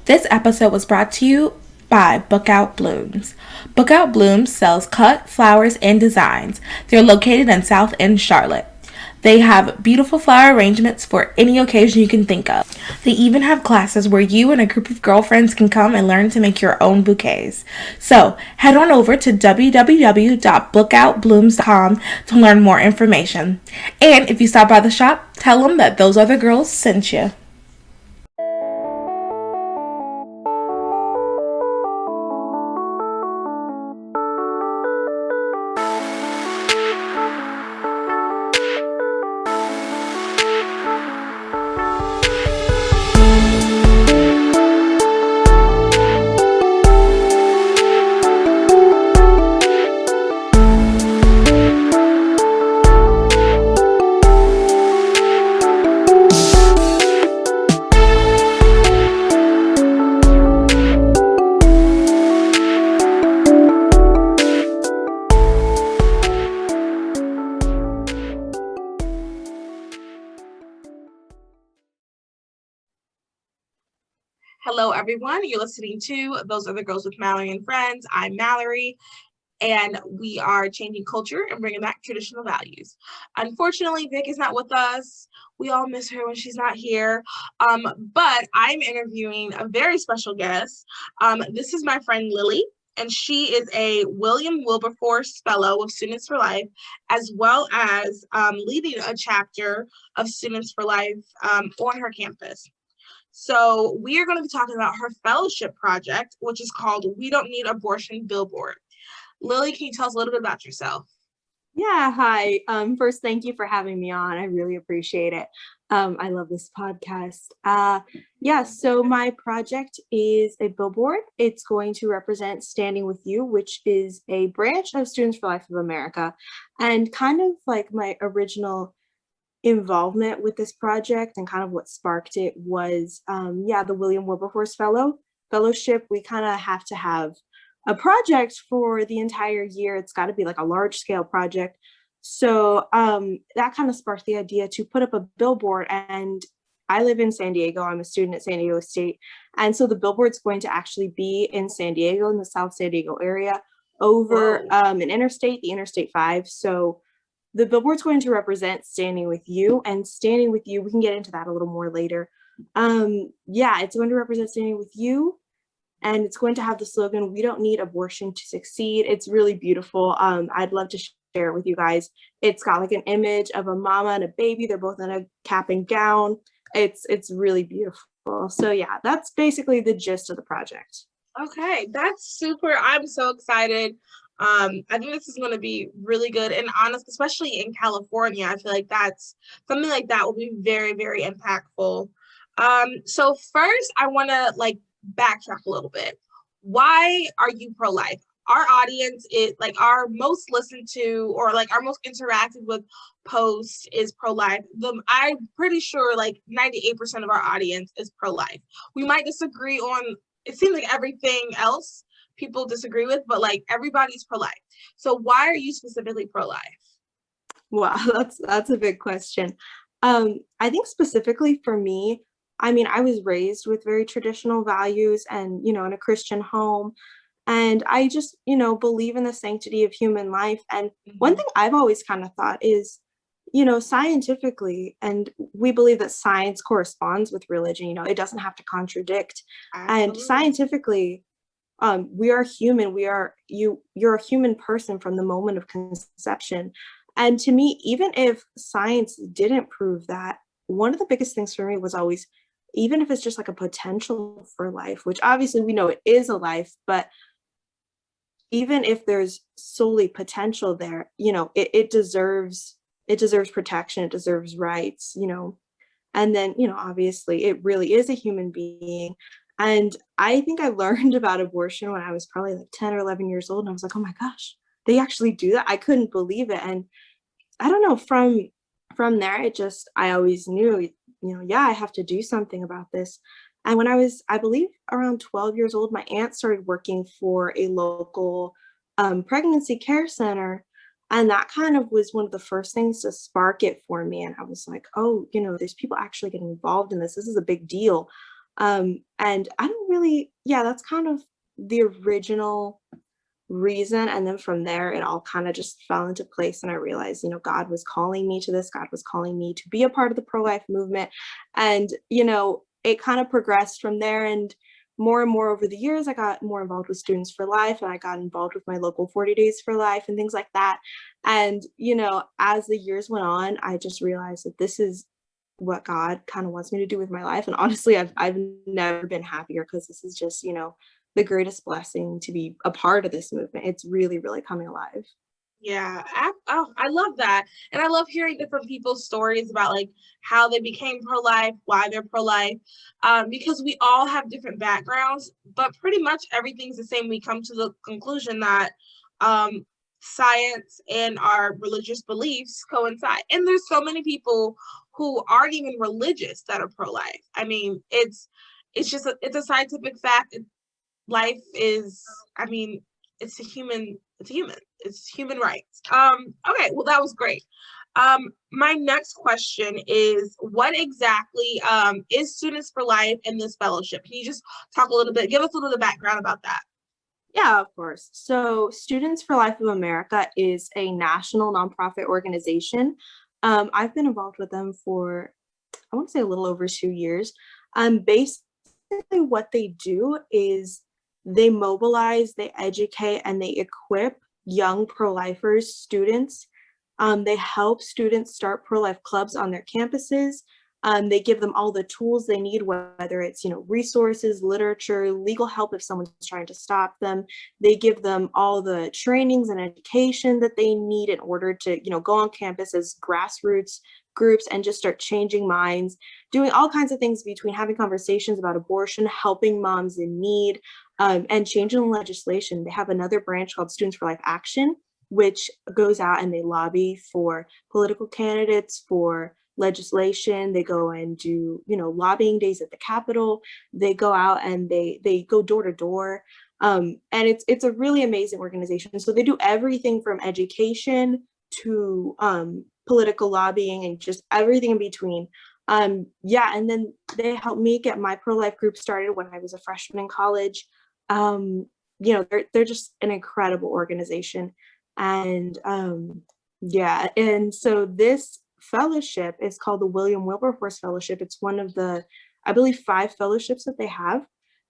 This episode was brought to you by Bookout Blooms. Bookout Blooms sells cut, flowers, and designs. They're located in South End, Charlotte. They have beautiful flower arrangements for any occasion you can think of. They even have classes where you and a group of girlfriends can come and learn to make your own bouquets. So head on over to www.bookoutblooms.com to learn more information. And if you stop by the shop, tell them that those other girls sent you. Hello, everyone. You're listening to Those Other Girls with Mallory and Friends. I'm Mallory, and we are changing culture and bringing back traditional values. Unfortunately, Vic is not with us. We all miss her when she's not here. But I'm interviewing a very special guest. This is my friend Lily, and she is a Wilberforce Fellow of Students for Life, as well as leading a chapter of Students for Life on her campus. So we are going to be talking about her fellowship project, which is called We Don't Need Abortion Billboard. Lily, can you tell us a little bit about yourself? Yeah, hi. First, thank you for having me on. I really appreciate it. I love this podcast. So my project is a billboard. It's going to represent Standing With You, which is a branch of Students for Life of America. And kind of like my original involvement with this project and kind of what sparked it was, the William Wilberforce Fellowship. We kind of have to have a project for the entire year. It's got to be like a large scale project. So that kind of sparked the idea to put up a billboard. And I live in San Diego. I'm a student at San Diego State. And so the billboard's going to actually be in San Diego, in the South San Diego area, over an interstate, the Interstate 5. So the billboard's going to represent Standing With You, and Standing With You, we can get into that a little more later. It's going to represent Standing With You, and it's going to have the slogan, "We don't need abortion to succeed." It's really beautiful. I'd love to share it with you guys. It's got like an image of a mama and a baby. They're both in a cap and gown. It's really beautiful. So yeah, that's basically the gist of the project. Okay, that's super. I'm so excited. I think this is going to be really good and honest, especially in California. I feel like that's something like that will be very, very impactful. So first, I want to backtrack a little bit. Why are you pro-life? Our audience is our most listened to or our most interacted with post is pro-life. I'm pretty sure 98% of our audience is pro-life. We might disagree on, it seems like everything else people disagree with, but everybody's pro-life. So why are you specifically pro-life? Wow, that's a big question. I think specifically for me, I was raised with very traditional values and, in a Christian home. And I just, believe in the sanctity of human life. And one thing I've always kind of thought is, scientifically, and we believe that science corresponds with religion, it doesn't have to contradict. Absolutely. And scientifically, we are human. You're a human person from the moment of conception. And to me, even if science didn't prove that, one of the biggest things for me was always, even if it's just like a potential for life, which obviously we know it is a life, but even if there's solely potential there, it deserves protection, it deserves rights, and then, obviously it really is a human being. And I think I learned about abortion when I was probably 10 or 11 years old. And I was like, oh my gosh, they actually do that. I couldn't believe it. And I don't know, from there, I always knew, I have to do something about this. And when I was, I believe, around 12 years old, my aunt started working for a local pregnancy care center. And that kind of was one of the first things to spark it for me. And I was like, oh, there's people actually getting involved in this. This is a big deal. And I don't really, yeah, that's kind of the original reason. And then from there, it all kind of just fell into place. And I realized, God was calling me to this. God was calling me to be a part of the pro-life movement. And, it kind of progressed from there. And more over the years, I got more involved with Students for Life, and I got involved with my local 40 Days for Life and things like that. And, as the years went on, I just realized that this is what God kind of wants me to do with my life. And honestly, I've never been happier, because this is just, the greatest blessing to be a part of this movement. It's really, really coming alive. Yeah, I love that. And I love hearing different people's stories about like how they became pro-life, why they're pro-life, because we all have different backgrounds, but pretty much everything's the same. We come to the conclusion that science and our religious beliefs coincide. And there's so many people who aren't even religious that are pro-life. I mean, it's just it's a scientific fact. Life is, I mean, it's human rights. Okay, well, that was great. My next question is, what exactly is Students for Life in this fellowship? Can you just talk a little bit, give us a little background about that? Yeah, of course. So Students for Life of America is a national nonprofit organization. I've been involved with them for, I want to say, a little over 2 years. Basically what they do is they mobilize, they educate, and they equip young pro-lifers, students. They help students start pro-life clubs on their campuses. They give them all the tools they need, whether it's, resources, literature, legal help if someone's trying to stop them. They give them all the trainings and education that they need in order to, go on campus as grassroots groups and just start changing minds, doing all kinds of things, between having conversations about abortion, helping moms in need, and changing legislation. They have another branch called Students for Life Action, which goes out and they lobby for political candidates, for legislation. They go and do, lobbying days at the Capitol. They go out and they go door to door. And it's a really amazing organization. So they do everything from education to political lobbying and just everything in between. Yeah, and then they helped me get my pro-life group started when I was a freshman in college. They're just an incredible organization. And yeah, and so this fellowship is called the Wilberforce Fellowship. It's one of the, I believe, 5 fellowships that they have.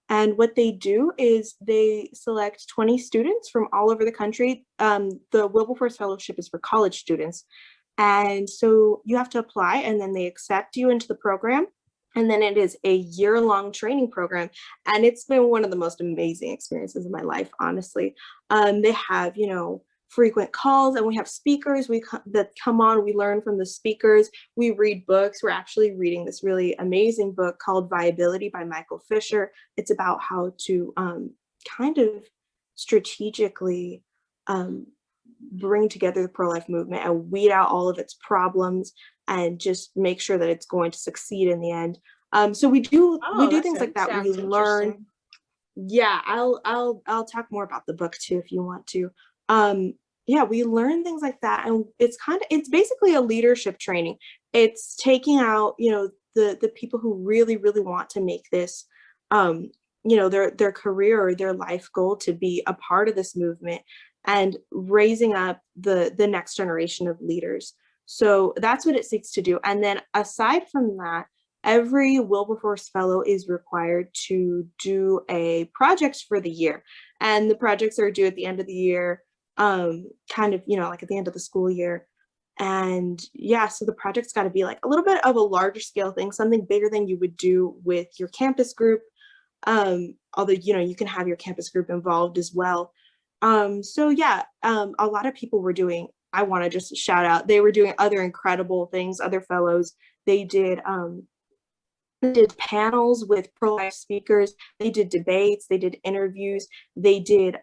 And what they do is they select 20 students from all over the country. The Wilberforce Fellowship is for college students. And so you have to apply, and then they accept you into the program. And then it is a year-long training program. And it's been one of the most amazing experiences of my life, honestly. They have, frequent calls, and we have speakers that come on. We learn from the speakers. We read books. We're actually reading this really amazing book called Viability by Michael Fisher. It's about how to kind of strategically bring together the pro-life movement and weed out all of its problems and just make sure that it's going to succeed in the end. So we do things like that. We learn. Yeah, I'll talk more about the book too if you want to. Yeah, we learn things like that, and it's basically a leadership training. It's taking out, the people who really, really want to make this, their career or their life goal to be a part of this movement, and raising up the next generation of leaders. So that's what it seeks to do. And then aside from that, every Wilberforce Fellow is required to do a project for the year. And the projects are due at the end of the year, kind of, like at the end of the school year. And yeah, so the project's got to be like a little bit of a larger scale thing, something bigger than you would do with your campus group. Although, you can have your campus group involved as well. So yeah, a lot of people were doing, I want to just shout out, they were doing other incredible things, other fellows. They did panels with pro-life speakers. They did debates. They did interviews. They did,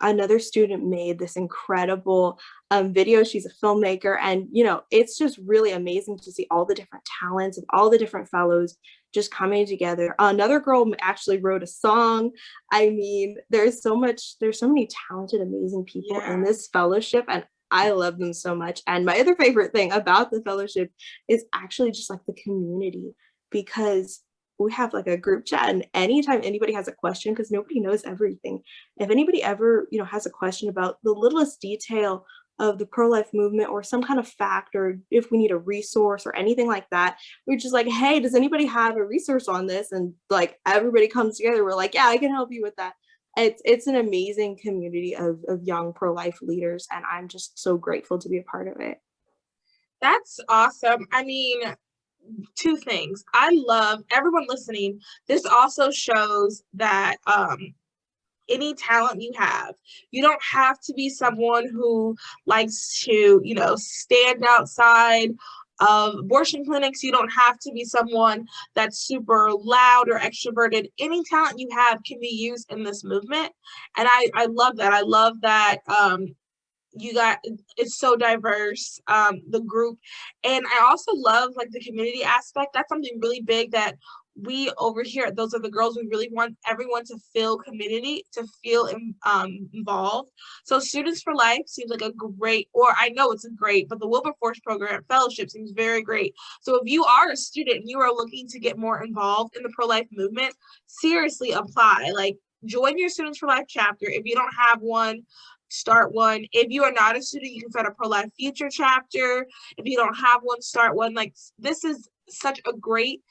another student made this incredible video. She's a filmmaker, and it's just really amazing to see all the different talents of all the different fellows just coming together. Another girl actually wrote a song. I mean, there's so many talented, amazing people in this fellowship, and I love them so much. And my other favorite thing about the fellowship is actually just like the community, because we have like a group chat, and anytime anybody has a question, because nobody knows everything, if anybody ever, has a question about the littlest detail of the pro-life movement or some kind of fact, or if we need a resource or anything like that, we're just like, hey, does anybody have a resource on this? And like everybody comes together, we're like, yeah, I can help you with that. It's an amazing community of young pro-life leaders, and I'm just so grateful to be a part of it. That's awesome. I mean, two things. I love everyone listening. This also shows that any talent you have, you don't have to be someone who likes to, stand outside of abortion clinics. You don't have to be someone that's super loud or extroverted. Any talent you have can be used in this movement. And I love that. I love that it's so diverse, the group. And I also love like the community aspect. That's something really big that we over here at Those Are the Girls, we really want everyone to feel community, to feel involved. So Students for Life seems like a great, or I know it's a great, but the Wilberforce program fellowship seems very great. So if you are a student and you are looking to get more involved in the pro-life movement, seriously apply. Like, join your Students for Life chapter. If you don't have one, start one. If you are not a student, you can start a pro-life future chapter. If you don't have one, start one. Like, this is such a great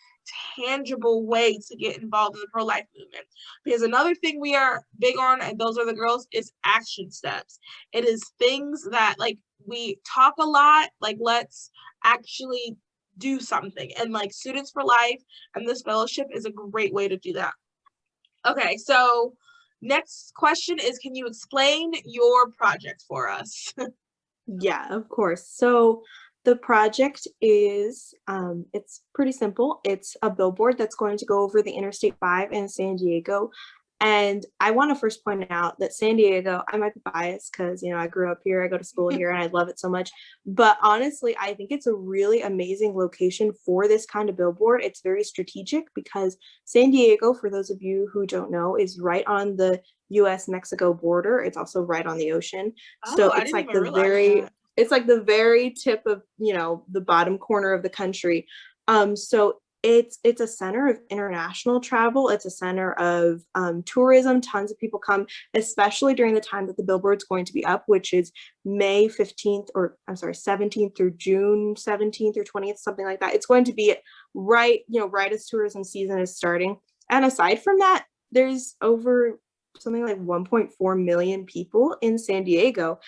tangible way to get involved in the pro-life movement, because another thing we are big on, and Those Are the Girls, is action steps. It is things that, like, we talk a lot, like, let's actually do something, and like Students for Life and this fellowship is a great way to do that. Okay, so next question is, can you explain your project for us? Yeah, of course. So the project is, it's pretty simple. It's a billboard that's going to go over the Interstate 5 in San Diego. And I want to first point out that San Diego, I might be biased because, I grew up here, I go to school here, and I love it so much. But honestly, I think it's a really amazing location for this kind of billboard. It's very strategic because San Diego, for those of you who don't know, is right on the US-Mexico border. It's also right on the ocean. So it's like the very tip of, the bottom corner of the country. So it's a center of international travel. It's a center of tourism. Tons of people come, especially during the time that the billboard's going to be up, which is May 15th, or I'm sorry, 17th through June 17th or 20th, something like that. It's going to be right as tourism season is starting. And aside from that, there's over something like 1.4 million people in San Diego.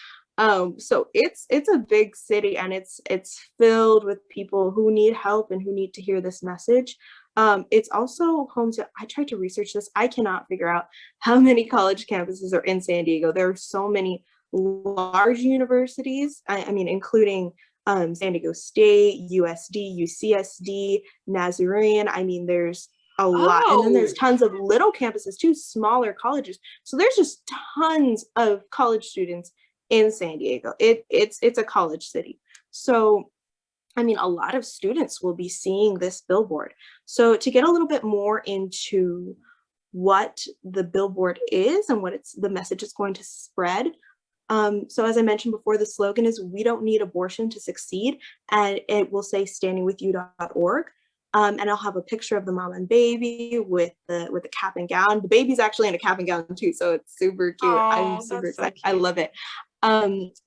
So it's a big city, and it's filled with people who need help and who need to hear this message. It's also home to, I tried to research this, I cannot figure out how many college campuses are in San Diego. There are so many large universities, I mean, including San Diego State, USD, UCSD, Nazarene. I mean, there's a lot. And then there's tons of little campuses too, smaller colleges. So there's just tons of college students in San Diego. It's a college city. So, I mean, a lot of students will be seeing this billboard. So to get a little bit more into what the billboard is and what the message is going to spread. So as I mentioned before, the slogan is, "We don't need abortion to succeed," and it will say standingwithyou.org. And I'll have a picture of the mom and baby with the cap and gown. The baby's actually in a cap and gown too, so it's super cute. I'm super excited. So I love it.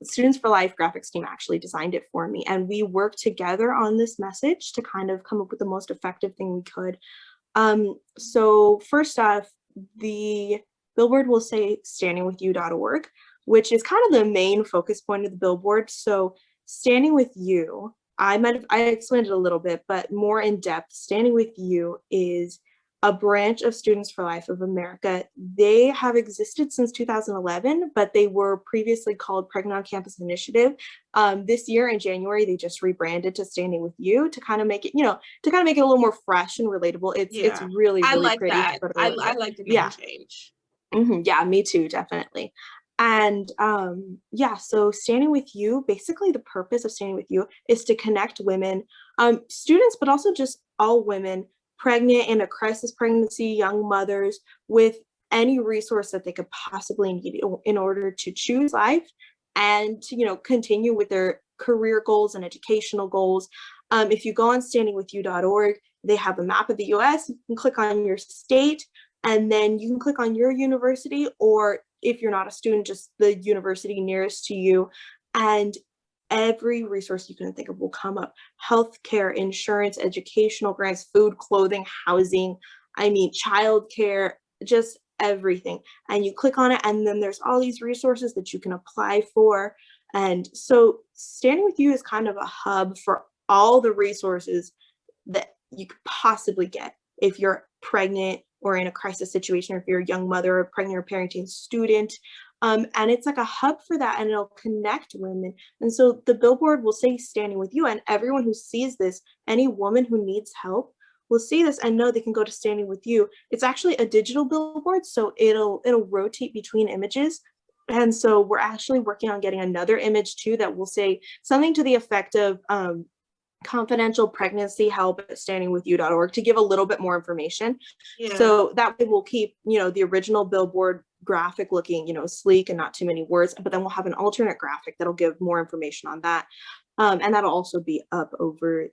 Students for Life graphics team actually designed it for me, and we worked together on this message to kind of come up with the most effective thing we could. So first off, the billboard will say standingwithyou.org, which is kind of the main focus point of the billboard. So Standing With You, I explained it a little bit, but more in depth, Standing With You is a branch of Students for Life of America. They have existed since 2011, but they were previously called Pregnant on Campus Initiative. This year in January, they just rebranded to Standing With You to kind of make it, a little more fresh and relatable. It's really, really like pretty. That. I like the name change. Yeah, me too, definitely. And so Standing With You, basically the purpose of Standing With You is to connect women, students, but also just all women pregnant, in a crisis pregnancy, young mothers, with any resource that they could possibly need in order to choose life and to, continue with their career goals and educational goals. If you go on standingwithyou.org, they have a map of the US. You can click on your state, and then you can click on your university, or if you're not a student, just the university nearest to you. And every resource you can think of will come up: healthcare, insurance, educational grants, food, clothing, housing, I mean, childcare, just everything. And you click on it, and then there's all these resources that you can apply for. And so Standing With You is kind of a hub for all the resources that you could possibly get if you're pregnant or in a crisis situation, or if you're a young mother or pregnant or parenting student. And it's like a hub for that, and it'll connect women. And so the billboard will say Standing With You, and everyone who sees this, any woman who needs help, will see this and know they can go to Standing With You. It's actually a digital billboard, so it'll rotate between images. And so we're actually working on getting another image too that will say something to the effect of confidential pregnancy help at standingwithyou.org, to give a little bit more information. Yeah. So that way we'll keep, the original billboard graphic looking, sleek and not too many words, but then we'll have an alternate graphic that'll give more information on that. And that'll also be up over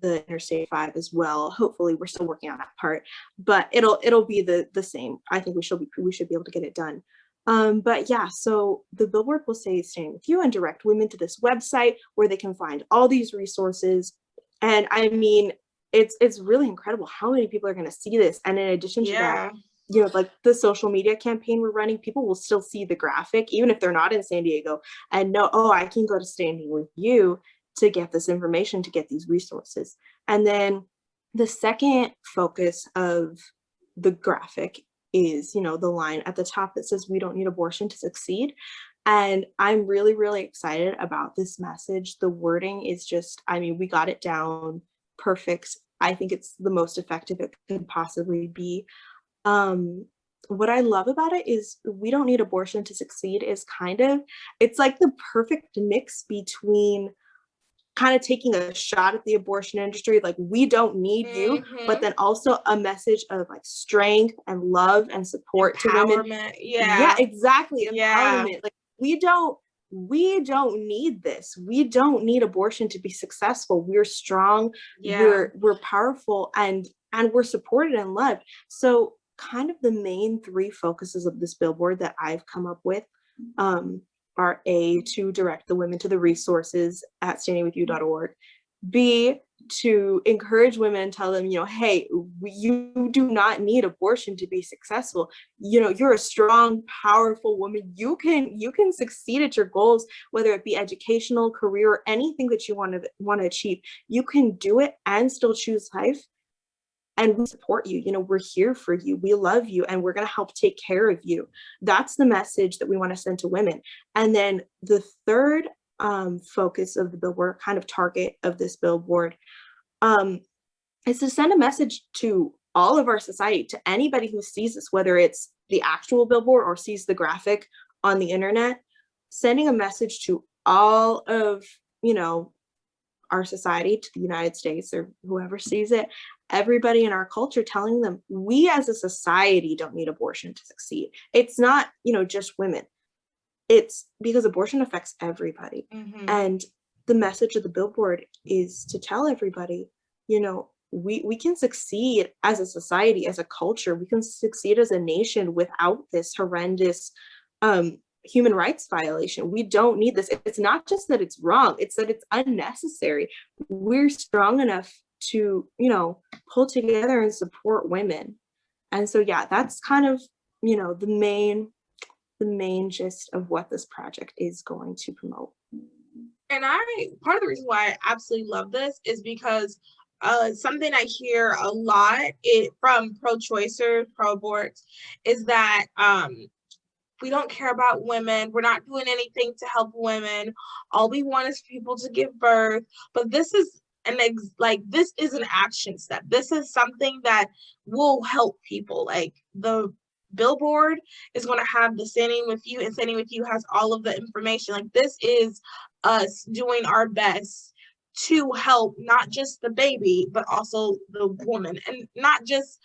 the Interstate 5 as well. Hopefully, we're still working on that part, but it'll be the same. I think we should be able to get it done. But yeah, so the billboard will say Standing With You and direct women to this website where they can find all these resources. And I mean, it's really incredible how many people are going to see this. And in addition to that, like the social media campaign we're running, people will still see the graphic, even if they're not in San Diego, and know, oh, I can go to Standing With You to get this information, to get these resources. And then the second focus of the graphic is, the line at the top that says, "We don't need abortion to succeed." And I'm really, really excited about this message. The wording is just, we got it down perfect. I think it's the most effective it could possibly be. What I love about it is "we don't need abortion to succeed" is it's like the perfect mix between kind of taking a shot at the abortion industry, like we don't need you, but then also a message of like strength and love and support to women. Yeah, exactly. Empowerment. Like we don't need this. We don't need abortion to be successful. We're strong. We're powerful, and we're supported and loved. So kind of the main three focuses of this billboard that I've come up with are A, to direct the women to the resources at standingwithyou.org, B, to encourage women and tell them, hey, you do not need abortion to be successful. You're a strong, powerful woman. You can succeed at your goals, whether it be educational, career, or anything that you want to achieve. You can do it and still choose life. And we support you. We're here for you. We love you, and we're going to help take care of you. That's the message that we want to send to women. And then the third focus of the billboard, kind of target of this billboard, is to send a message to all of our society, to anybody who sees this, whether it's the actual billboard or sees the graphic on the internet, sending a message to all of, our society, to the United States or whoever sees it, everybody in our culture, telling them we as a society don't need abortion to succeed. It's not, just women. It's because abortion affects everybody. And the message of the billboard is to tell everybody, we can succeed as a society, as a culture. We can succeed as a nation without this horrendous human rights violation. We don't need this. It's not just that it's wrong, it's that it's unnecessary. We're strong enough to, pull together and support women. And so, yeah, that's kind of, the main gist of what this project is going to promote. And part of the reason why I absolutely love this is because something I hear a lot from pro-choicers, pro-aborts, is that we don't care about women. We're not doing anything to help women. All we want is people to give birth. But this is this is an action step. This is something that will help people. Like the billboard is going to have the Standing With You, and Standing With You has all of the information. Like this is us doing our best to help not just the baby, but also the woman, and not just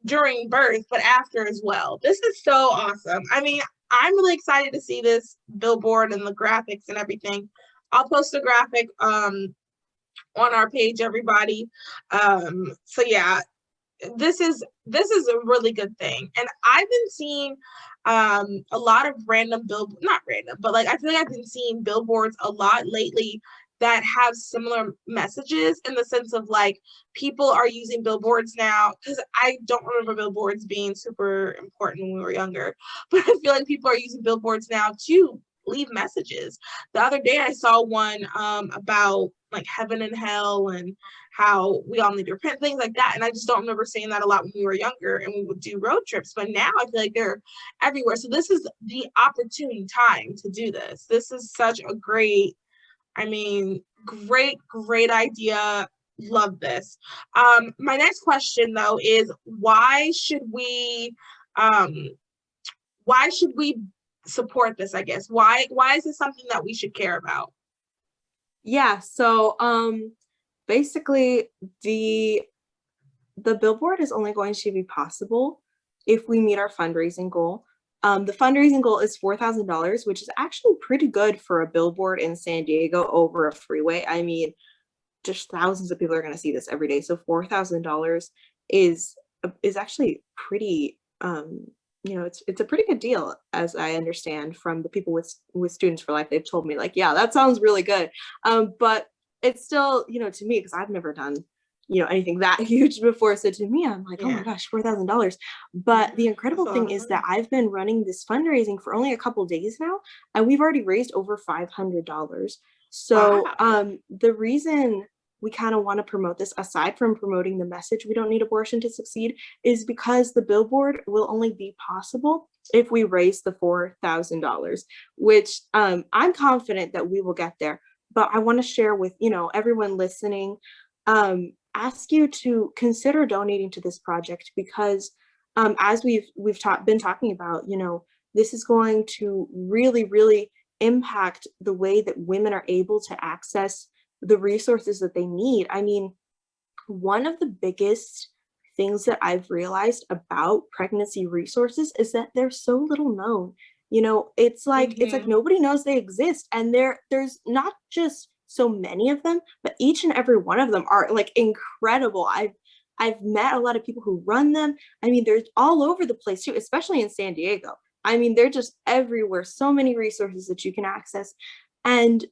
during birth, but after as well. This is so awesome. I'm really excited to see this billboard and the graphics and everything. I'll post the graphic on our page, everybody. So yeah, this is a really good thing. And I've been seeing a lot of random not random, but like I feel like I've been seeing billboards a lot lately that have similar messages, in the sense of like people are using billboards now, because I don't remember billboards being super important when we were younger, but I feel like people are using billboards now to leave messages. The other day I saw one about like heaven and hell and how we all need to repent, things like that. And I just don't remember saying that a lot when we were younger and we would do road trips. But now I feel like they're everywhere. So this is the opportune time to do this. This is such a great, great idea. Love this. My next question though is um, why should we support this, I guess? Why is this something that we should care about? Yeah, so basically the billboard is only going to be possible if we meet our fundraising goal. The fundraising goal is $4,000, which is actually pretty good for a billboard in San Diego over a freeway. I mean, just thousands of people are going to see this every day. So $4,000 is actually pretty, it's a pretty good deal, as I understand from the people with Students for Life. They've told me like, yeah, that sounds really good. But it's still, to me, because I've never done anything that huge before. So to me, I'm like, oh my gosh, $4,000. But the incredible thing is that I've been running this fundraising for only a couple days now, and we've already raised over $500. So the reason we kind of want to promote this, aside from promoting the message, we don't need abortion to succeed, is because the billboard will only be possible if we raise the $4,000, which I'm confident that we will get there. But I want to share with, everyone listening, ask you to consider donating to this project, because as we've been talking about, this is going to really, really impact the way that women are able to access the resources that they need. I mean, one of the biggest things that I've realized about pregnancy resources is that they're so little known. It's like nobody knows they exist, and there's not just so many of them, but each and every one of them are like incredible. I've met a lot of people who run them. I mean, they're all over the place too, especially in San Diego. I mean, they're just everywhere. So many resources that you can access. And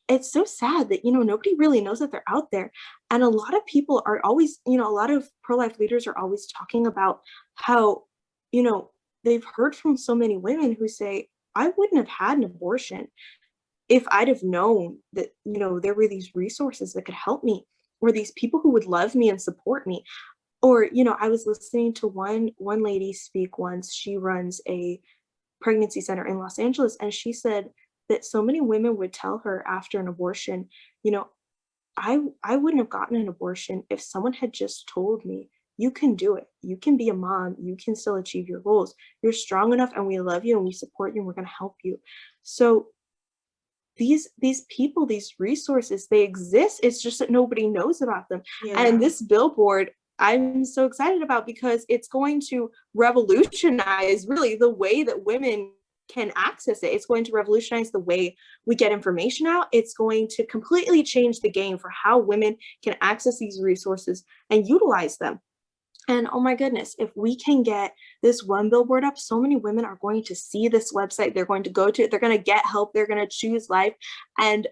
it's so sad that, nobody really knows that they're out there. And a lot of people are always, a lot of pro-life leaders are always talking about how, they've heard from so many women who say, I wouldn't have had an abortion if I'd have known that, there were these resources that could help me, or these people who would love me and support me. Or, I was listening to one lady speak once. She runs a pregnancy center in Los Angeles, and she said that so many women would tell her after an abortion, I wouldn't have gotten an abortion if someone had just told me, you can do it. You can be a mom. You can still achieve your goals. You're strong enough, and we love you, and we support you, and we're going to help you. So these people, these resources, they exist. It's just that nobody knows about them. Yeah. And this billboard, I'm so excited about, because it's going to revolutionize really the way that women can access it. It's going to revolutionize the way we get information out. It's going to completely change the game for how women can access these resources and utilize them. And oh my goodness, if we can get this one billboard up, so many women are going to see this website. They're going to go to it. They're going to get help. They're going to choose life. And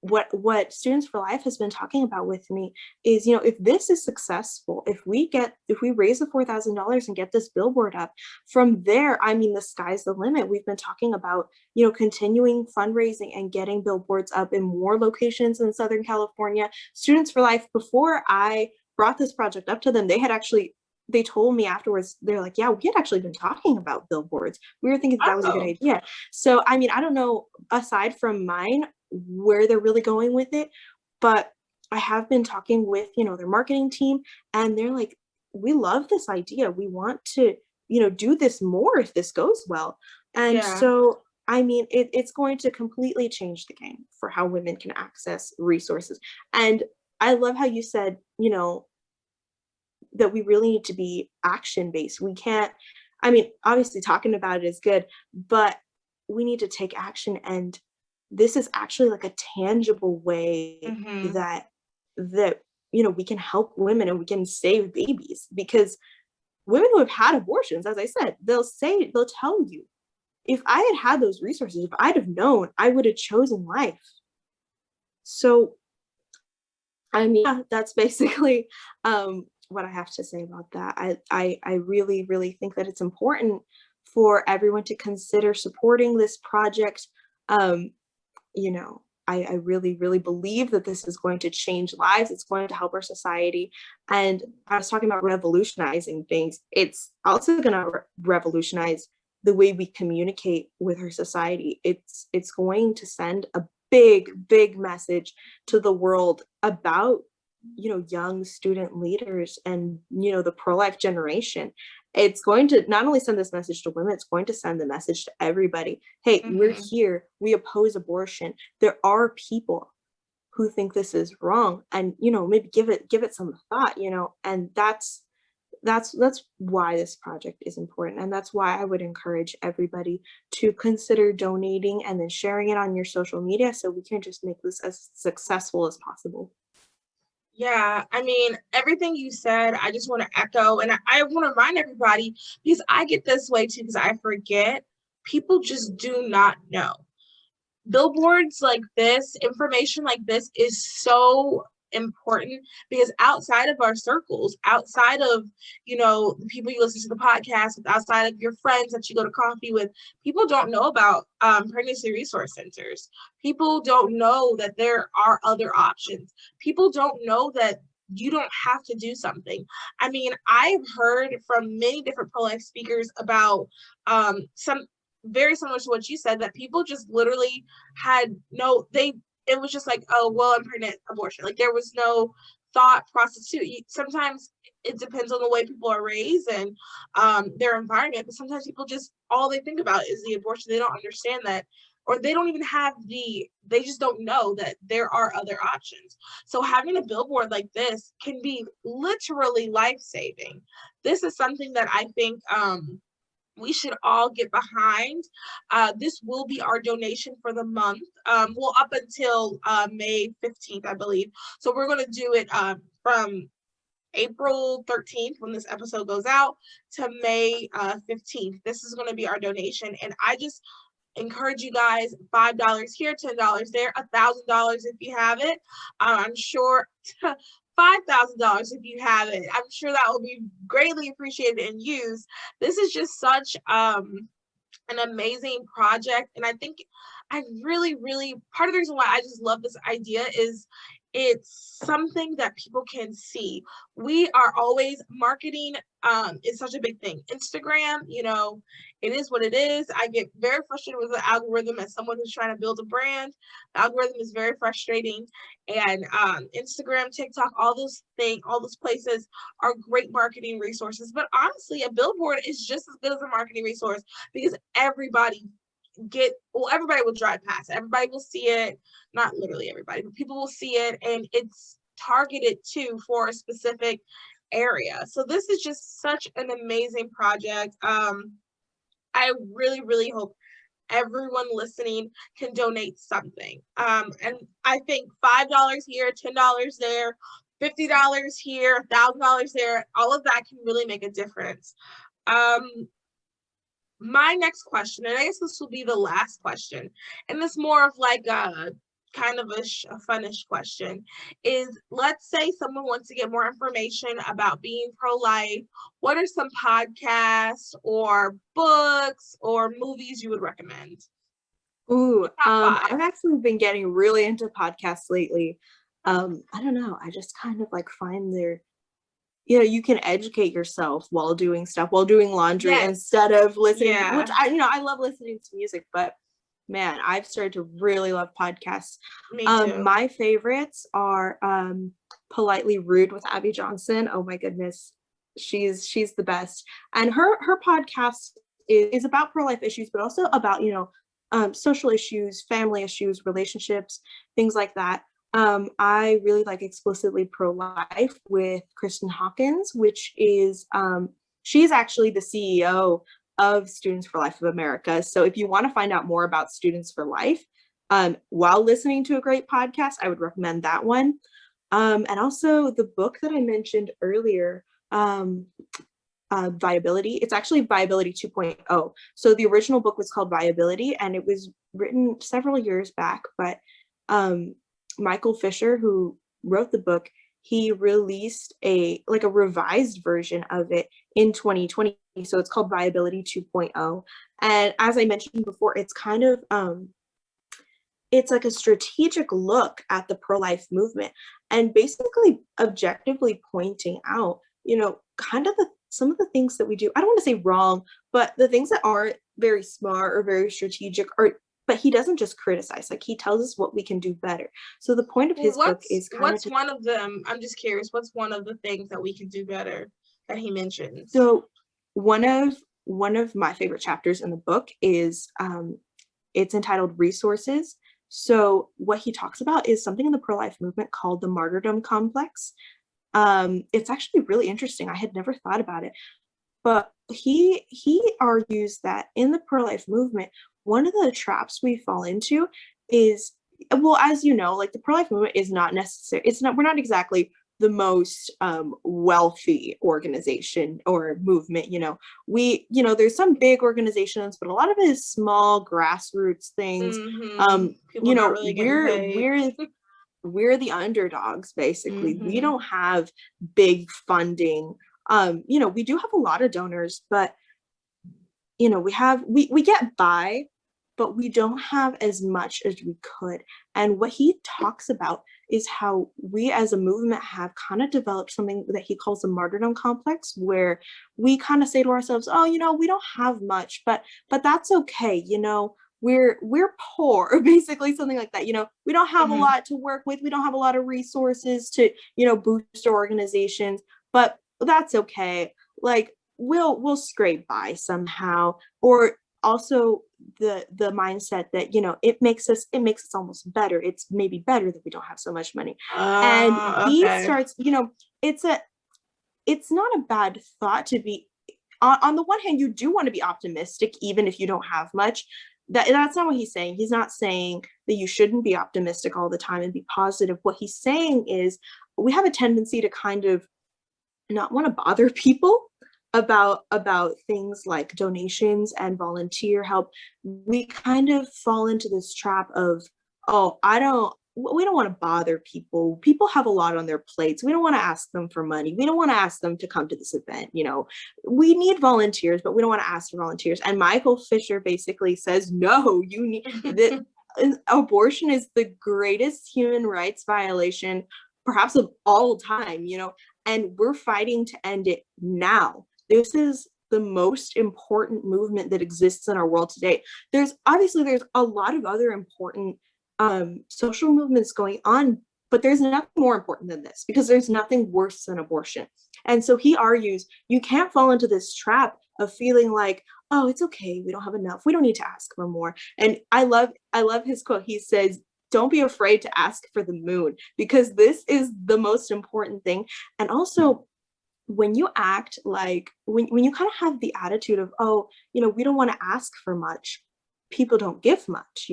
what Students for Life has been talking about with me is, if this is successful, if we raise the $4,000 and get this billboard up, from there, I mean, the sky's the limit. We've been talking about, continuing fundraising and getting billboards up in more locations in Southern California. Students for Life, before I brought this project up to them, they told me afterwards, they're like, yeah, we had actually been talking about billboards. We were thinking that was a good idea. So, I mean, I don't know, aside from mine, where they're really going with it, but I have been talking with, their marketing team, and they're like, we love this idea. We want to, do this more if this goes well. And so, I mean, it's going to completely change the game for how women can access resources. And I love how you said, that we really need to be action-based. We can't, I mean, obviously talking about it is good, but we need to take action. And this is actually like a tangible way that that, we can help women and we can save babies, because women who have had abortions, as I said, they'll tell you, if I had those resources, if I'd have known, I would have chosen life. So, I mean, yeah, that's basically what I have to say about that. I really, really think that it's important for everyone to consider supporting this project. Um, I really, really believe that this is going to change lives. It's going to help our society. And I was talking about revolutionizing things. It's also going to revolutionize the way we communicate with our society. It's going to send a big, big message to the world about, young student leaders and, the pro-life generation. It's going to not only send this message to women, it's going to send the message to everybody. Hey, we're here. We oppose abortion. There are people who think this is wrong, and, maybe give it some thought, and that's why this project is important. And that's why I would encourage everybody to consider donating and then sharing it on your social media, so we can just make this as successful as possible. Yeah, I mean, everything you said, I just want to echo, and I want to remind everybody, because I get this way too, because I forget, people just do not know. Billboards like this, information like this is so important, because outside of our circles, outside of, the people you listen to the podcast with, outside of your friends that you go to coffee with, people don't know about pregnancy resource centers. People don't know that there are other options. People don't know that you don't have to do something. I mean, I've heard from many different pro-life speakers about some very similar to what you said, that people just literally had it was just like, oh, well, I'm pregnant, abortion. Like, there was no thought process to it. Sometimes it depends on the way people are raised and their environment, but sometimes people just, all they think about is the abortion. They don't understand that, or they don't even they just don't know that there are other options. So having a billboard like this can be literally life-saving. This is something that I think we should all get behind. This will be our donation for the month. Well, up until May 15th, I believe. So we're going to do it from April 13th, when this episode goes out, to May 15th. This is going to be our donation. And I just encourage you guys, $5 here, $10 there, $1,000 if you have it. I'm sure $5,000 if you have it. I'm sure that will be greatly appreciated and used. This is just such an amazing project. And I think I really, really, part of the reason why I just love this idea is it's something that people can see. We are always marketing is such a big thing. Instagram, it is what it is. I get very frustrated with the algorithm as someone who's trying to build a brand. The algorithm is very frustrating. And Instagram, TikTok, all those places are great marketing resources. But honestly, a billboard is just as good as a marketing resource, because everybody will drive past it. Everybody will see it. Not literally everybody, but people will see it, and it's targeted too for a specific area. So this is just such an amazing project. I really, really hope everyone listening can donate something. And I think $5 here, $10 there, $50 here, $1,000 there, all of that can really make a difference. My next question, and I guess this will be the last question, and this more of like a kind of a funnish question, is, let's say someone wants to get more information about being pro-life. What are some podcasts or books or movies you would recommend? Ooh, I've actually been getting really into podcasts lately. I don't know. I just kind of like find you can educate yourself while doing laundry, yes, instead of listening, yeah, which I love listening to music, but man, I've started to really love podcasts. Me too. My favorites are Politely Rude with Abby Johnson. Oh my goodness. She's the best. And her podcast is about pro-life issues, but also about, social issues, family issues, relationships, things like that. I really like Explicitly Pro-Life with Kristen Hawkins, which is, she's actually the CEO of Students for Life of America. So if you want to find out more about Students for Life, while listening to a great podcast, I would recommend that one. And also the book that I mentioned earlier, Viability. It's actually Viability 2.0. So the original book was called Viability, and it was written several years back, but Michael Fisher, who wrote the book, he released a revised version of it in 2020. So it's called Viability 2.0. And as I mentioned before, it's kind of it's like a strategic look at the pro-life movement and basically objectively pointing out, kind of some of the things that we do. I don't want to say wrong, but the things that aren't very smart or very strategic, but he doesn't just criticize, like he tells us what we can do better. So the point of his book is what's one of them? I'm just curious, what's one of the things that we can do better that he mentions? So one of my favorite chapters in the book is it's entitled Resources. So what he talks about is something in the pro-life movement called the martyrdom complex. It's actually really interesting. I had never thought about it, but he argues that in the pro-life movement, one of the traps we fall into is, well, as you know, like the pro-life movement is not necessary. We're not exactly the most wealthy organization or movement. There's some big organizations, but a lot of it is small grassroots things. We're the underdogs, basically. We don't have big funding. We do have a lot of donors, but we get by, but we don't have as much as we could. And what he talks about is how we as a movement have kind of developed something that he calls the martyrdom complex, where we kind of say to ourselves, oh, we don't have much, but that's okay. We're poor, basically, something like that. We don't have a lot to work with. We don't have a lot of resources to, boost our organizations, but that's okay. Like we'll scrape by somehow. Or also the mindset that, it makes us almost better. It's maybe better that we don't have so much money. And he starts, it's not a bad thought to be, on the one hand, you do want to be optimistic, even if you don't have much. That's not what he's saying. He's not saying that you shouldn't be optimistic all the time and be positive. What he's saying is we have a tendency to kind of not want to bother people about things like donations and volunteer help. We kind of fall into this trap of, we don't want to bother people. People have a lot on their plates. We don't want to ask them for money. We don't want to ask them to come to this event. We need volunteers, but we don't want to ask for volunteers. And Michael Fisher basically says, no, you need that. Abortion is the greatest human rights violation, perhaps of all time, and we're fighting to end it now. This is the most important movement that exists in our world today. There's a lot of other important social movements going on, but there's nothing more important than this, because there's nothing worse than abortion. And so he argues you can't fall into this trap of feeling like, oh, it's okay, we don't have enough, we don't need to ask for more. And I love his quote. He says, don't be afraid to ask for the moon, because this is the most important thing. And also, when you act like, when you kind of have the attitude of, oh, we don't want to ask for much, people don't give much,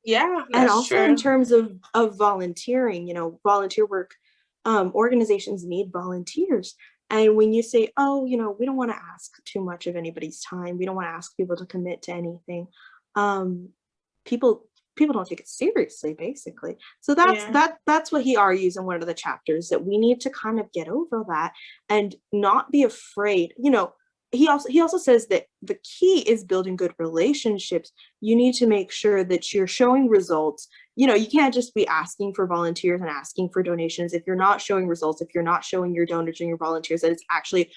Yeah, and also true. In terms of volunteering, volunteer work, organizations need volunteers. And when you say, oh, we don't want to ask too much of anybody's time, we don't want to ask people to commit to anything, people don't take it seriously, basically. So that's what he argues in one of the chapters, that we need to kind of get over that and not be afraid. He also says that the key is building good relationships. You need to make sure that you're showing results. You can't just be asking for volunteers and asking for donations if you're not showing results, if you're not showing your donors and your volunteers that it's actually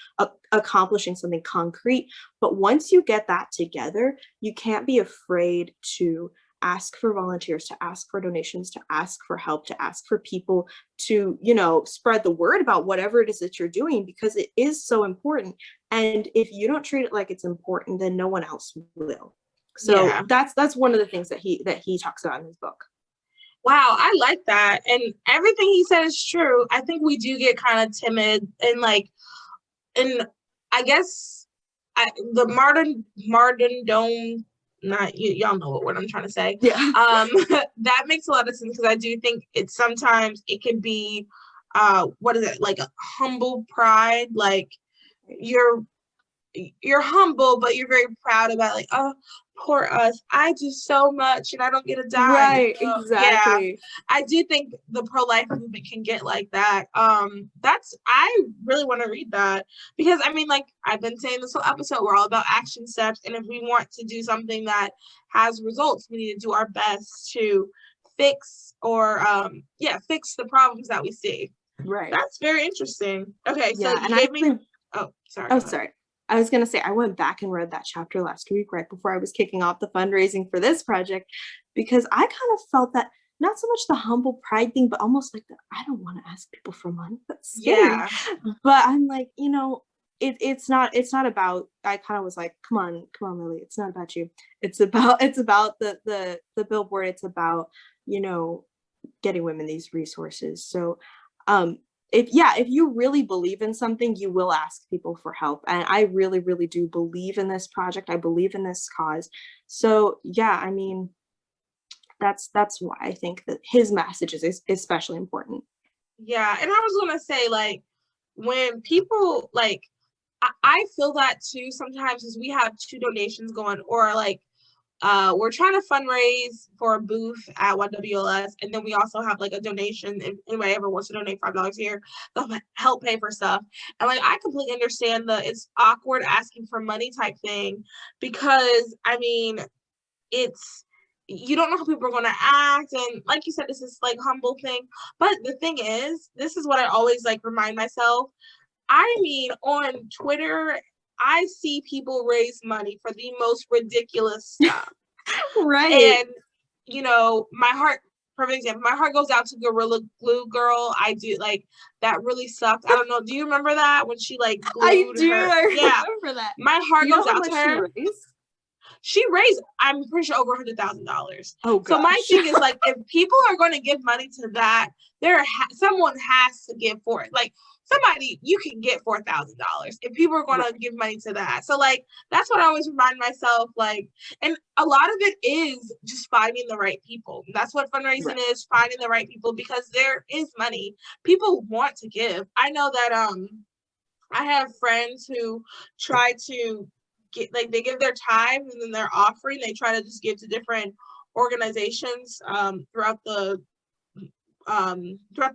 accomplishing something concrete. But once you get that together, you can't be afraid to ask for volunteers, to ask for donations, to ask for help, to ask for people to, spread the word about whatever it is that you're doing, because it is so important. And if you don't treat it like it's important, then no one else will. So that's one of the things that he talks about in his book. Wow, I like that. And everything he said is true. I think we do get kind of timid and I guess the martyrdom, not y'all know what I'm trying to say. Yeah. That makes a lot of sense, because I do think sometimes it can be what is it, like a humble pride, like you're humble, but you're very proud about like, oh, poor us. I do so much and I don't get a dime. Right, So, exactly. yeah, I do think the pro-life movement can get like that. I really want to read that because I mean, like I've been saying this whole episode, we're all about action steps. And if we want to do something that has results, we need to do our best to fix or fix the problems that we see. Right. That's very interesting. Okay, so Yeah, you and gave me. Oh, sorry. Oh, sorry. I was gonna say I went back and read that chapter last week, right before I was kicking off the fundraising for this project, because I kind of felt that not so much the humble pride thing, but almost like the I don't want to ask people for money. That's scary. Yeah. But I'm like, it's not about. I kind of was like, come on, Lily. It's not about you. It's about the billboard. It's about getting women these resources. So if you really believe in something, you will ask people for help. And I really, really do believe in this project. I believe in this cause. So yeah, I mean, that's why I think that his message is especially important. Yeah. And I was gonna say, like, when people like I feel that too sometimes is we have two donations going, or like we're trying to fundraise for a booth at YWLS, and then we also have like a donation. If anybody ever wants to donate $5 here, they'll help pay for stuff. And like I completely understand it's awkward asking for money type thing, because I mean you don't know how people are going to act, and like you said, this is like humble thing. But the thing is, this is what I always like remind myself. I mean, on Twitter, I see people raise money for the most ridiculous stuff. Right. And, my heart, for example, my heart goes out to Gorilla Glue Girl. I do, like, that really sucked. I don't know. Do you remember that when she, like, glued her? I remember that. My heart goes out to her. She raised, I'm pretty sure, over $100,000. Oh, gosh. So my thing is, like, if people are going to give money to that, someone has to give for it. Like, somebody, you can get $4,000 if people are going to give money to that. So, like, that's what I always remind myself. Like, and a lot of it is just finding the right people. That's what fundraising is, finding the right people, because there is money. People want to give. I know that I have friends who try to they give their time, and then their offering they try to just give to different organizations throughout the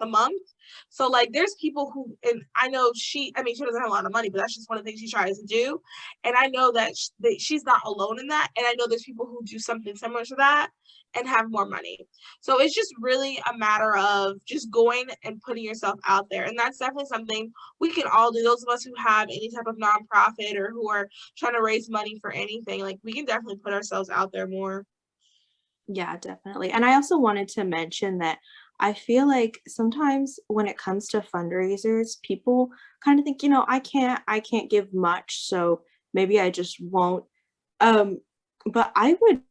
month. So like there's people who, and I know she doesn't have a lot of money, but that's just one of the things she tries to do. And I know that she's not alone in that. And I know there's people who do something similar to that and have more money. So it's just really a matter of just going and putting yourself out there. And that's definitely something we can all do. Those of us who have any type of nonprofit or who are trying to raise money for anything, like we can definitely put ourselves out there more. Yeah, definitely. And I also wanted to mention that I feel like sometimes when it comes to fundraisers, people kind of think, I can't give much, so maybe I just won't. But I would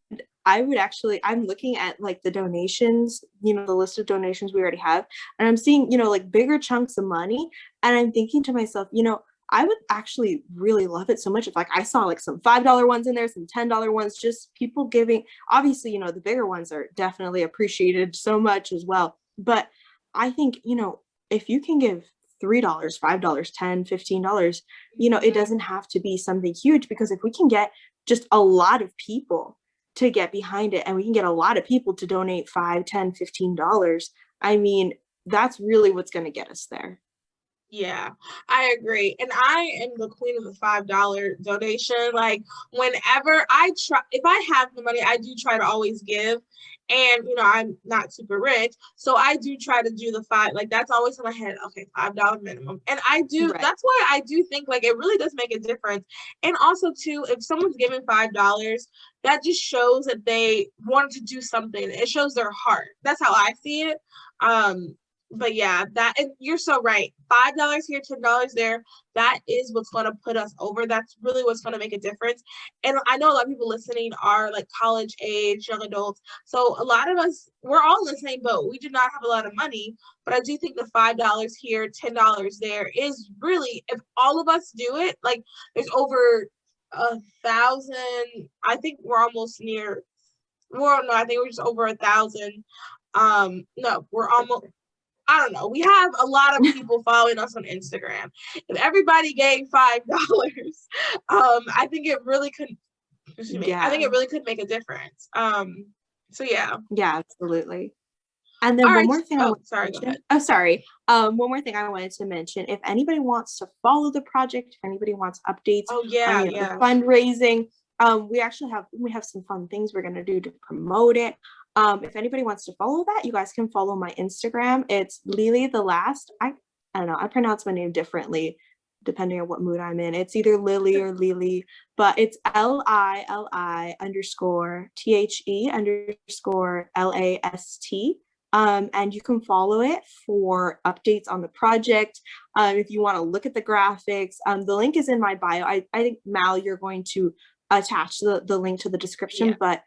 actually, I'm looking at like the donations, the list of donations we already have, and I'm seeing, like bigger chunks of money. And I'm thinking to myself, I would actually really love it so much if like I saw like some $5 ones in there, some $10 ones, just people giving. Obviously, the bigger ones are definitely appreciated so much as well. But I think, if you can give $3, $5, $10, $15, it doesn't have to be something huge, because if we can get just a lot of people to get behind it, and we can get a lot of people to donate $5, $10, $15, I mean, that's really what's going to get us there. Yeah, I agree. And I am the queen of the $5 donation. Like whenever if I have the money, I do try to always give. And, I'm not super rich. So I do try to do the $5, like that's always in my head. Okay, $5 minimum. And I do, that's why I do think like it really does make a difference. And also too, if someone's giving $5, that just shows that they want to do something. It shows their heart. That's how I see it. But yeah, and you're so right. $5 here, $10 there. That is what's going to put us over. That's really what's going to make a difference. And I know a lot of people listening are like college age, young adults. So a lot of us, we're all in the same boat. We do not have a lot of money, but I do think the $5 here, $10 there is really, if all of us do it, like there's over 1,000. I think we're almost near. Well, no, I think we're just over 1,000. No, we're almost. I don't know. We have a lot of people following us on Instagram. If everybody gave $5, I think it really could, excuse me, I think it really could make a difference. So yeah. Yeah, absolutely. And then All one right. more thing I Oh, wanted to sorry, go mention. ahead. Oh, sorry. One more thing I wanted to mention. If anybody wants to follow the project, if anybody wants updates Oh yeah, on the fundraising, we have some fun things we're gonna do to promote it. If anybody wants to follow that, you guys can follow my Instagram. It's Lilia the last. I don't know. I pronounce my name differently depending on what mood I'm in. It's either Lily or Lily, but it's LILI_THE_LAST. And you can follow it for updates on the project. If you want to look at the graphics, the link is in my bio. I think, Mal, you're going to attach the link to the description, but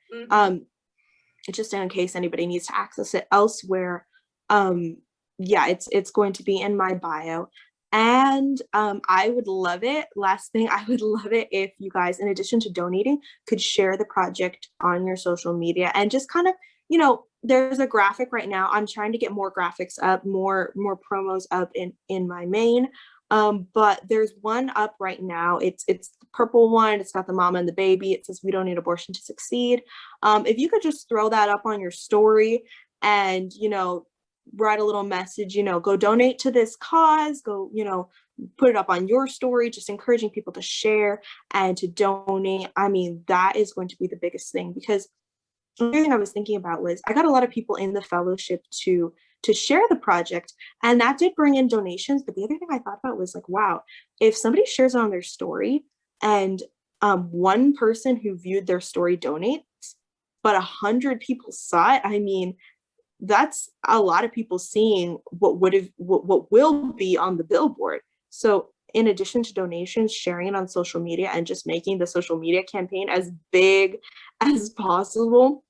just in case anybody needs to access it elsewhere, yeah, it's going to be in my bio. And I would love it. Last thing, I would love it if you guys, in addition to donating, could share the project on your social media and just kind of, you know, there's a graphic right now. I'm trying to get more graphics up, more promos up in my main. But there's one up right now. It's the purple one. It's got the mama and the baby. It says, "We don't need abortion to succeed." If you could just throw that up on your story and, you know, write a little message, you know, go donate to this cause, go, you know, put it up on your story, just encouraging people to share and to donate. I mean, that is going to be the biggest thing, because the other thing I was thinking about was I got a lot of people in the fellowship to share the project, and that did bring in donations. But the other thing I thought about was like, wow, if somebody shares it on their story and one person who viewed their story donates, but 100 people saw it, I mean, that's a lot of people seeing what will be on the billboard. So in addition to donations, sharing it on social media and just making the social media campaign as big as possible,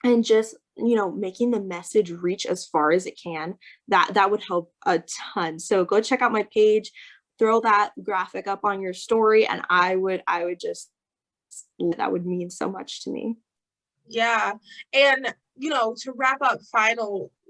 and just, you know, making the message reach as far as it can, that would help a ton. So go check out my page, throw that graphic up on your story, and I would just, that would mean so much to me. Yeah. And, you know, to wrap up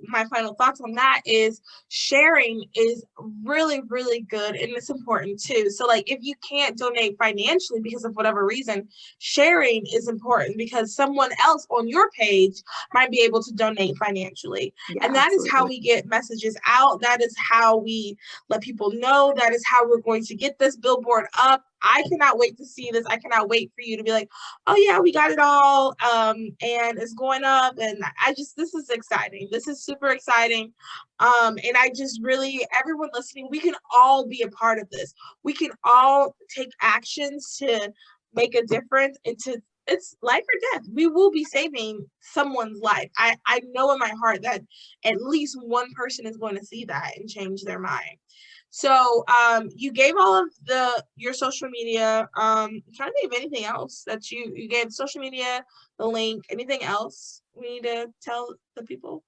my final thoughts on that is sharing is really, really good. And it's important too. So like, if you can't donate financially because of whatever reason, sharing is important because someone else on your page might be able to donate financially. Yeah, and that absolutely. is how we get messages out. That is how we let people know. That is how we're going to get this billboard up. I cannot wait to see this. I cannot wait for you to be like, oh yeah, we got it all. And it's going up. And this is exciting. This is super exciting. And I just really, everyone listening, we can all be a part of this. We can all take actions to make a difference it's life or death. We will be saving someone's life. I know in my heart that at least one person is going to see that and change their mind. So you gave all of your social media. I'm trying to think of anything else that you gave social media, the link, anything else we need to tell the people?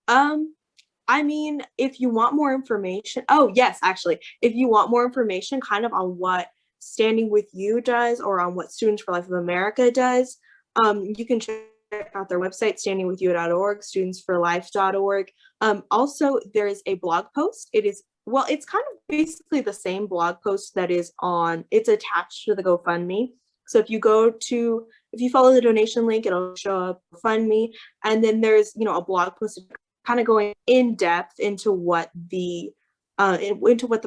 I mean, if you want more information, oh yes, actually, if you want more information kind of on what Standing With You does or on what Students for Life of America does, you can check out their website, standingwithyou.org, studentsforlife.org. Also, there is a blog post. It's kind of basically the same blog post that is it's attached to the GoFundMe. So if you follow the donation link, it'll show up GoFundMe. And then there's, you know, a blog post kind of going in depth into what the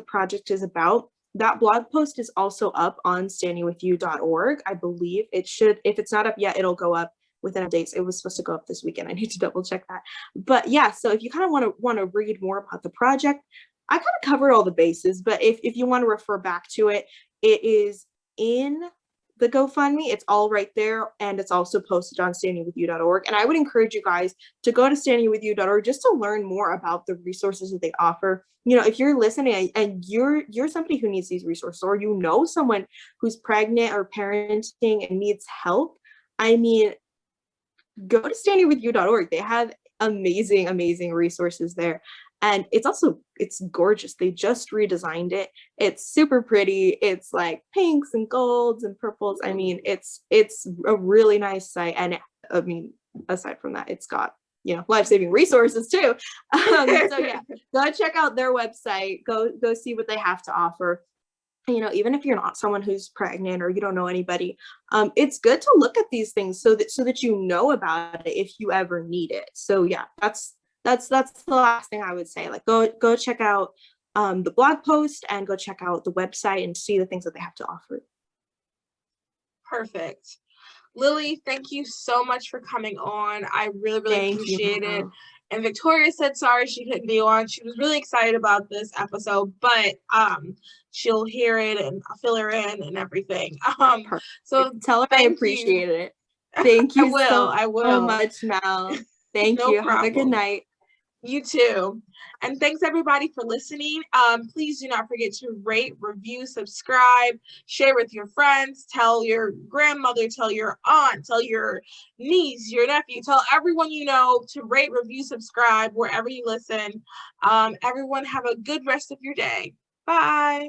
project is about. That blog post is also up on standingwithyou.org. I believe it should. If it's not up yet, it'll go up within days. It was supposed to go up this weekend. I need to double check that. But yeah, so if you kind of want to read more about the project, I kind of covered all the bases. But if you want to refer back to it, it is in the GoFundMe. It's all right there, and it's also posted on standingwithyou.org. And I would encourage you guys to go to standingwithyou.org just to learn more about the resources that they offer. You know, if you're listening and you're somebody who needs these resources, or you know someone who's pregnant or parenting and needs help, I mean, go to standingwithyou.org. They have amazing resources there. And it's gorgeous. They just redesigned it. It's super pretty. It's like pinks and golds and purples. I mean, it's a really nice site. And aside from that, it's got life-saving resources too. So yeah, go check out their website, go see what they have to offer. Even if you're not someone who's pregnant or you don't know anybody, it's good to look at these things so that you know about it if you ever need it. So yeah, that's the last thing I would say. Like go check out the blog post and go check out the website and see the things that they have to offer. Perfect. Lily, thank you so much for coming on. I really appreciate it. And Victoria said sorry she couldn't be on. She was really excited about this episode, but she'll hear it and I'll fill her in and everything. So tell her I appreciate it. Thank you I will. So much, Mel. Thank no you. problem. Have a good night. You too. And thanks everybody for listening. Please do not forget to rate, review, subscribe, share with your friends, tell your grandmother, tell your aunt, tell your niece, your nephew, tell everyone you know to rate, review, subscribe wherever you listen. Everyone have a good rest of your day. Bye.